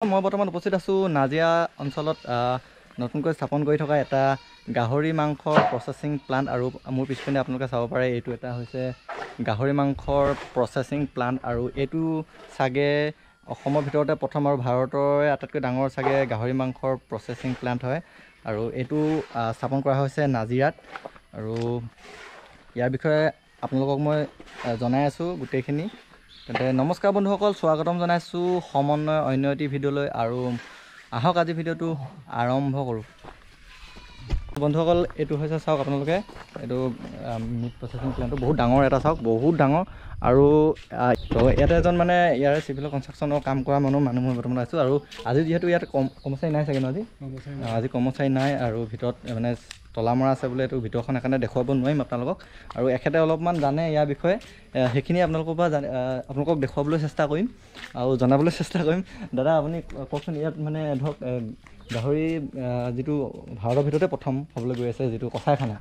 মই বৰ্তমান উপস্থিত আছোঁ নাজিৰা অঞ্চলত নতুনকৈ স্থাপন কৰি থকা এটা গাহৰি মাংসৰ প্ৰচেছিং প্লাণ্ট আৰু মোৰ পিছপিনে আপোনালোকে চাব পাৰে এইটো এটা হৈছে গাহৰি মাংসৰ প্ৰচেছিং প্লাণ্ট আৰু এইটো চাগে অসমৰ ভিতৰতে প্ৰথম আৰু ভাৰতৰে আটাইতকৈ ডাঙৰ চাগে গাহৰি মাংসৰ প্ৰচেছিং প্লাণ্ট হয় আৰু এইটো স্থাপন কৰা হৈছে নাজিৰাত আৰু ইয়াৰ বিষয়ে আপোনালোকক মই জনাই আছোঁ গোটেইখিনি। তেন্তে নমস্কাৰ বন্ধুসকল, স্বাগতম জনাইছোঁ সমন্বয় অন্য এটি ভিডিঅ'লৈ আৰু আহক আজি ভিডিঅ'টো আৰম্ভ কৰোঁ। বন্ধুসকল এইটো হৈছে চাওক আপোনালোকে, এইটো মিট প্ৰচেছিং প্লাণ্টটো বহুত ডাঙৰ এটা চাওক, বহুত ডাঙৰ আৰু তো ইয়াতে এজন মানে ইয়াৰে চিভিল কনষ্ট্ৰাকশ্যনৰ কাম কৰা মানুহ মই বৰ্তমান আছোঁ আৰু আজি যিহেতু ইয়াত কৰ্মচাৰী নাই চাগে ন, আজি কৰ্মচাৰী নাই আৰু ভিতৰত মানে তলা মৰা আছে বোলে, এইটো ভিতৰখন সেইকাৰণে দেখুৱাব নোৱাৰিম আপোনালোকক আৰু এখেতে অলপমান জানে ইয়াৰ বিষয়ে, সেইখিনি আপোনালোকৰ পৰা আপোনালোকক দেখুৱাবলৈ চেষ্টা কৰিম আৰু জনাবলৈ চেষ্টা কৰিম। দাদা আপুনি কওকচোন, ইয়াত মানে ধৰক গাহৰি যিটো ভাৰতৰ ভিতৰতে প্ৰথম হ'বলৈ গৈ আছে যিটো কচাইখানা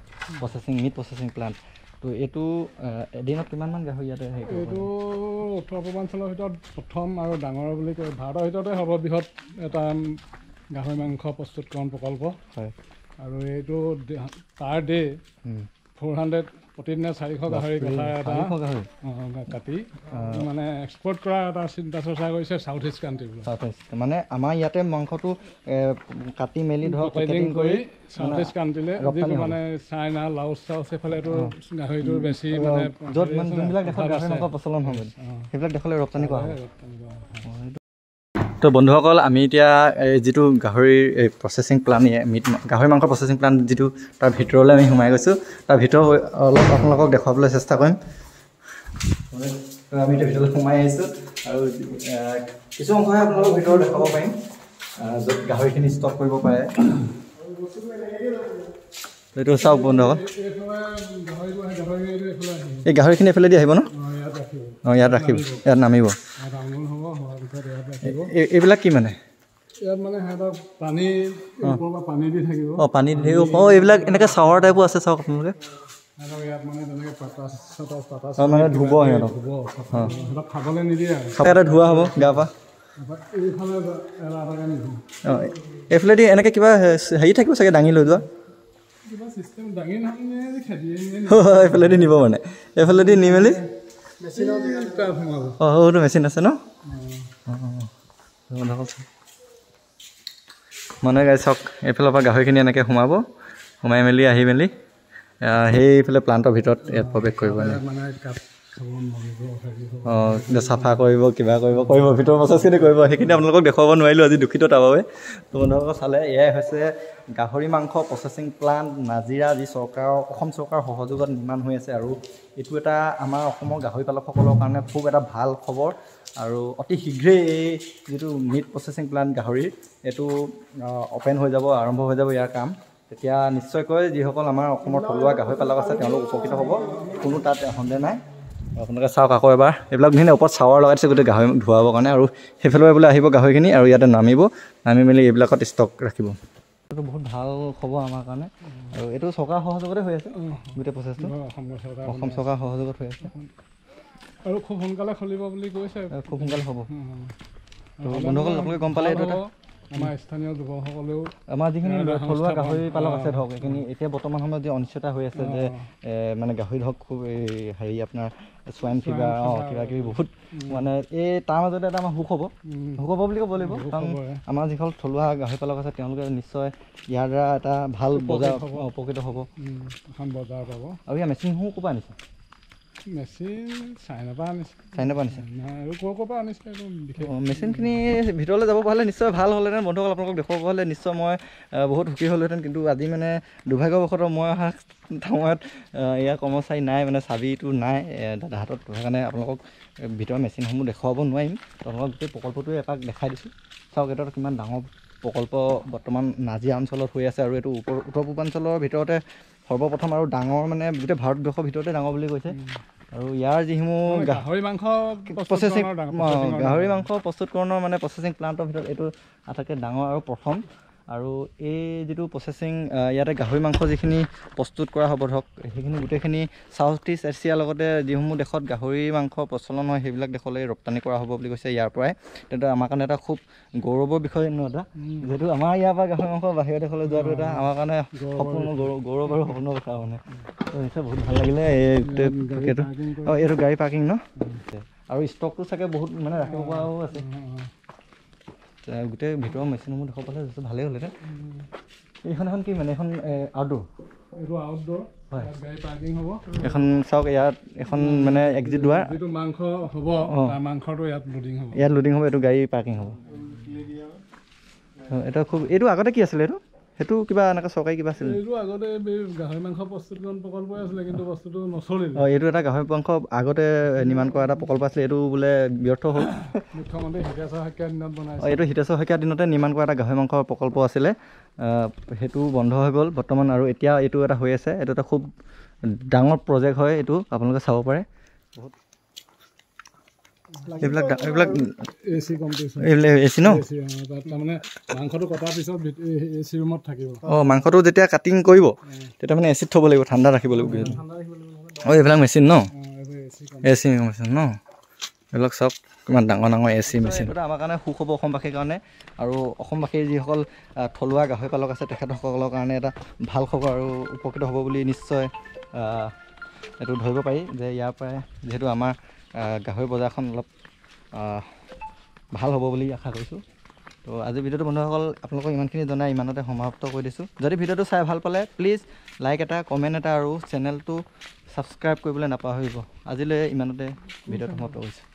মিট প্ৰচেছিং প্লাণ্ট, তো এইটো এদিনত কিমানমান গাহৰি ইয়াতে এইটো উত্তৰ পূৰ্বাঞ্চলৰ ভিতৰত প্ৰথম আৰু ডাঙৰ বুলি কয়, ভাৰতৰ ভিতৰতে সৰ্ববৃহৎ এটা গাহৰি মাংস প্ৰস্তুতকৰণ প্ৰকল্প হয় আৰু এইটো পাৰ ডে 400 প্ৰতিদিনে 400 গাহৰি কটা এটা কাটি মানে এক্সপৰ্ট কৰা এটা চিন্তা চৰ্চা কৰিছে চাউথ ইষ্ট কাণ্ট্ৰিবোৰ। মানে আমাৰ ইয়াতে মাংসটো কাটি মেলি ধৰক পেকিং কৰি চাউথ ইষ্ট কাণ্ট্ৰিলৈ মানে চাইনা লাওচ এইফালেতো গাহৰিটোৰ বেছি মানে য'ত মানে যোনবিলাক দেশত গাহৰি মাংস প্ৰচলন হয় সেইবিলাক দেশলৈ ৰপ্তানি কৰা হয়। তো বন্ধুসকল আমি এতিয়া যিটো গাহৰিৰ এই প্ৰচেছিং প্লাণ্ট গাহৰি মাংস প্ৰচেছিং প্লাণ্ট যিটো তাৰ ভিতৰলৈ আমি সোমাই গৈছোঁ, তাৰ ভিতৰ অলপ আপোনালোকক দেখুৱাবলৈ চেষ্টা কৰিম। আমি এতিয়া ভিতৰলৈ সোমাই আহিছোঁ আৰু কিছু অংশহে আপোনালোকক ভিতৰত দেখাব পাৰিম য'ত গাহৰিখিনি ষ্টক কৰিব পাৰে। এইটো চাওক বন্ধুসকল, এই গাহৰিখিনি এইফালেদি আহিব ন? অঁ ইয়াত ৰাখিব, ইয়াত নামিব। এইবিলাক কি মানে? ইয়াত মানে সিহঁতৰ পানী দি থাকিব। অঁ পানী দি থাকিব। অঁ এইবিলাক এনেকৈ চাৱাৰ টাইপো আছে চাওক আপোনালোকে। মানে ধুব সিহঁতক, খাবলৈ নিদিয়ে, এটা ধোৱা হ'ব গা পা। অঁ এইফালেদি এনেকৈ কিবা হেৰি থাকিব চাগে দাঙি লৈ যোৱা, এইফালেদি নিব মানে, এইফালেদি নি মেলি অঁ সৰুটো মেচিন আছে ন? মানে গাই চাওক এইফালৰ পৰা গাহৰিখিনি এনেকৈ সোমাই মেলি আহি মেলি সেইফালে প্লাণ্টৰ ভিতৰত ইয়াত প্ৰৱেশ কৰিব। অঁ চাফা কৰিব, কিবা কৰিব ভিতৰৰ প্ৰচেছখিনি কৰিব, সেইখিনি আপোনালোকক দেখুৱাব নোৱাৰিলোঁ আজি, দুখিত তাৰ বাবে। তো বন্ধুসকল চালে এয়াই হৈছে গাহৰি মাংস প্ৰচেছিং প্লাণ্ট নাজিৰা, যি অসম চৰকাৰৰ সহযোগত নিৰ্মাণ হৈ আছে আৰু এইটো এটা আমাৰ অসমৰ গাহৰি পালকসকলৰ কাৰণে খুব এটা ভাল খবৰ আৰু অতি শীঘ্ৰেই এই যিটো মিট প্ৰচেছিং প্লাণ্ট গাহৰিৰ এইটো অ'পেন হৈ যাব, আৰম্ভ হৈ যাব ইয়াৰ কাম। তেতিয়া নিশ্চয়কৈ যিসকল আমাৰ অসমৰ থলুৱা গাহৰি পালক আছে তেওঁলোক উপকৃত হ'ব, কোনো তাত সন্দেহ নাই। আপোনালোকে চাওক আকৌ এবাৰ, এইবিলাক ধুনীয়া ওপৰত চাৱাৰ লগাই দিছে গোটেই গাহৰি ধুৱাবৰ কাৰণে আৰু সেইফালে বোলে আহিব গাহৰিখিনি আৰু ইয়াতে নামি মেলি এইবিলাকত ষ্টক ৰাখিব। এইটো বহুত ভাল খবৰ আমাৰ কাৰণে আৰু এইটো চৰকাৰৰ সহযোগতে হৈ আছে গোটেই প্ৰচেছটো, অসম চৰকাৰৰ সহযোগত হৈ আছে আৰু খুব সোনকালে খুলিব বুলি কৈছে, খুব সোনকালে হ'ব। তো বন্ধুসকল আপোনালোকে গম পালে, এইটো এটা আমাৰ স্থানীয় যুৱকসকলেও আমাৰ যিখিনি থলুৱা গাহৰি পালক আছে ধৰক, এইখিনি এতিয়া বৰ্তমান সময়ত যি অনিশ্চয়তা হৈ আছে যে মানে গাহৰি ধৰক খুব এই হেৰি আপোনাৰ সোৱাইন ফিভাৰ কিবা কিবি বহুত মানে এই তাৰ মাজতে এটা আমাৰ সুখ হ'ব বুলি ক'ব লাগিব, কাৰণ আমাৰ যিসকল থলুৱা গাহৰি পালক আছে তেওঁলোকে নিশ্চয় ইয়াৰ দ্বাৰা এটা ভাল বজাৰ উপকৃত হ'ব, এখন বজাৰ পাব। আৰু ইয়াৰ মেচিনসমূহ ক'ৰ পৰা আনিছে? মেচিন চাইনাৰ পৰা আনিছে আৰু ক'ৰ পৰা আনিছে এইটো বিশেষ। মেচিনখিনি ভিতৰলৈ যাব পৰা হ'লে নিশ্চয় ভাল হ'লহেঁতেন বন্ধুসকল, আপোনালোকক দেখুৱাব হ'লে নিশ্চয় মই বহুত সুখী হ'লোহেঁতেন, কিন্তু আজি মানে দুৰ্ভাগ্যবশতঃ মই অহা সময়ত ইয়াৰ কৰ্মচাৰী নাই, মানে চাবিটো নাই দাদা হাতত, সেইকাৰণে আপোনালোকক ভিতৰৰ মেচিনসমূহ দেখুৱাব নোৱাৰিম। আপোনালোকক গোটেই প্ৰকল্পটোৱে এপাক দেখাই দিছোঁ। চাওক এইটো কিমান ডাঙৰ প্ৰকল্প বৰ্তমান নাজিৰা অঞ্চলত হৈ আছে আৰু এইটো উত্তৰ পূৰ্বাঞ্চলৰ ভিতৰতে সৰ্বপ্ৰথম আৰু ডাঙৰ, মানে গোটেই ভাৰতবৰ্ষৰ ভিতৰতে ডাঙৰ বুলি কৈছে। আৰু ইয়াৰ যিসমূহ গাহৰি মাংস প্ৰস্তুতকৰণৰ মানে প্ৰচেছিং প্লাণ্টৰ ভিতৰত এইটো আটাইতকৈ ডাঙৰ আৰু প্ৰথম আৰু এই যিটো প্ৰচেছিং ইয়াতে গাহৰি মাংস যিখিনি প্ৰস্তুত কৰা হ'ব ধৰক সেইখিনি গোটেইখিনি চাউথ ইষ্ট এছিয়াৰ লগতে যিসমূহ দেশত গাহৰি মাংস প্ৰচলন হয় সেইবিলাক দেশলৈ ৰপ্তানি কৰা হ'ব বুলি কৈছে ইয়াৰ পৰাই তেতিয়া আমাৰ কাৰণে এটা খুব গৌৰৱৰ বিষয় ন এটা যিহেতু আমাৰ ইয়াৰ পৰা গাহৰি মাংস বাহিৰৰ দেশলৈ যোৱাটো এটা আমাৰ কাৰণে সপোন গৌৰৱ আৰু সপোনৰ কথা মানে নিশ্চয় বহুত ভাল লাগিলে এইটো গাড়ী পাৰ্কিং ন আৰু ষ্টকটো চাগে বহুত মানে ৰাখিব পৰাও আছে গোটেই ভিতৰৰ মেচিনসমূহ দেখাব পালে যথেষ্ট ভালেই হ'লহেঁতেন এইখন কি মানে এখন আউটডোৰ এইটো আউটডোৰ হয় গাড়ী পাৰ্কিং হ'ব এখন চাওক ইয়াত এখন মানে এক্সিট দুৱাৰ যিটো মাংস হ'ব তাৰ মাংসটো ইয়াত লোডিং হ'ব এইটো গাড়ী পাৰ্কিং হ'ব এটা খুব এইটো আগতে কি আছিলে সেইটো কিবা এনেকৈ চৰকাৰী কিবা আছিলে এইটো আগতে গাহৰি মাংস প্ৰস্তুতকৰণ প্ৰকল্পই আছিলে কিন্তু বস্তুটো নচলিলে এইটো এটা গাহৰি মাংস আগতে নিৰ্মাণ কৰা এটা প্ৰকল্প আছিলে এইটো বোলে ব্যৰ্থ হ'ল মুখ্যমন্ত্ৰী হিতেশ্বৰ শইকীয়াৰ দিনত বনাইছে এইটো হিতেশ্বৰ শইকীয়াৰ দিনতে নিৰ্মাণ কৰা এটা গাহৰি মাংস প্ৰকল্প আছিলে সেইটো বন্ধ হৈ গ'ল বৰ্তমান আৰু এতিয়া এইটো এটা হৈ আছে এইটো এটা খুব ডাঙৰ প্ৰজেক্ট হয় এইটো আপোনালোকে চাব পাৰে বহুত এইবিলাক এচি কম্পিটিশ্যন এচি ন তাৰমানে মাংসটো কটাৰ পিছত এচি ৰুমত থাকিব মাংসটো যেতিয়া কাটিং কৰিব তেতিয়া মানে এচিত থ'ব লাগিব ঠাণ্ডা ৰাখিব লাগিব এইবিলাক মেচিন ন এচি মেচিন ন এইবিলাক চব কিমান ডাঙৰ ডাঙৰ এচি মেচিন এইটো আমাৰ কাৰণে সুখ হ'ব অসমবাসীৰ কাৰণে আৰু অসমবাসীৰ যিসকল থলুৱা গাহৰি পালক আছে তেখেতসকলৰ কাৰণে এটা ভাল খবৰ আৰু উপকৃত হ'ব বুলি নিশ্চয় এইটো ধৰিব পাৰি যে ইয়াৰ পৰাই যিহেতু আমাৰ গাহৰি বজাৰখন অলপ ভাল হ'ব বুলি আশা কৰিছোঁ তো আজি ভিডিঅ'টো বন্ধুসকল আপোনালোকক ইমানখিনি জনাই ইমানতে সমাপ্ত কৰি দিছোঁ যদি ভিডিঅ'টো চাই ভাল পালে প্লিজ লাইক এটা কমেণ্ট এটা আৰু চেনেলটো ছাবস্ক্ৰাইব কৰিবলৈ নাপাহৰিব আজিলৈ ইমানতে ভিডিঅ'টো সমাপ্ত কৰিছোঁ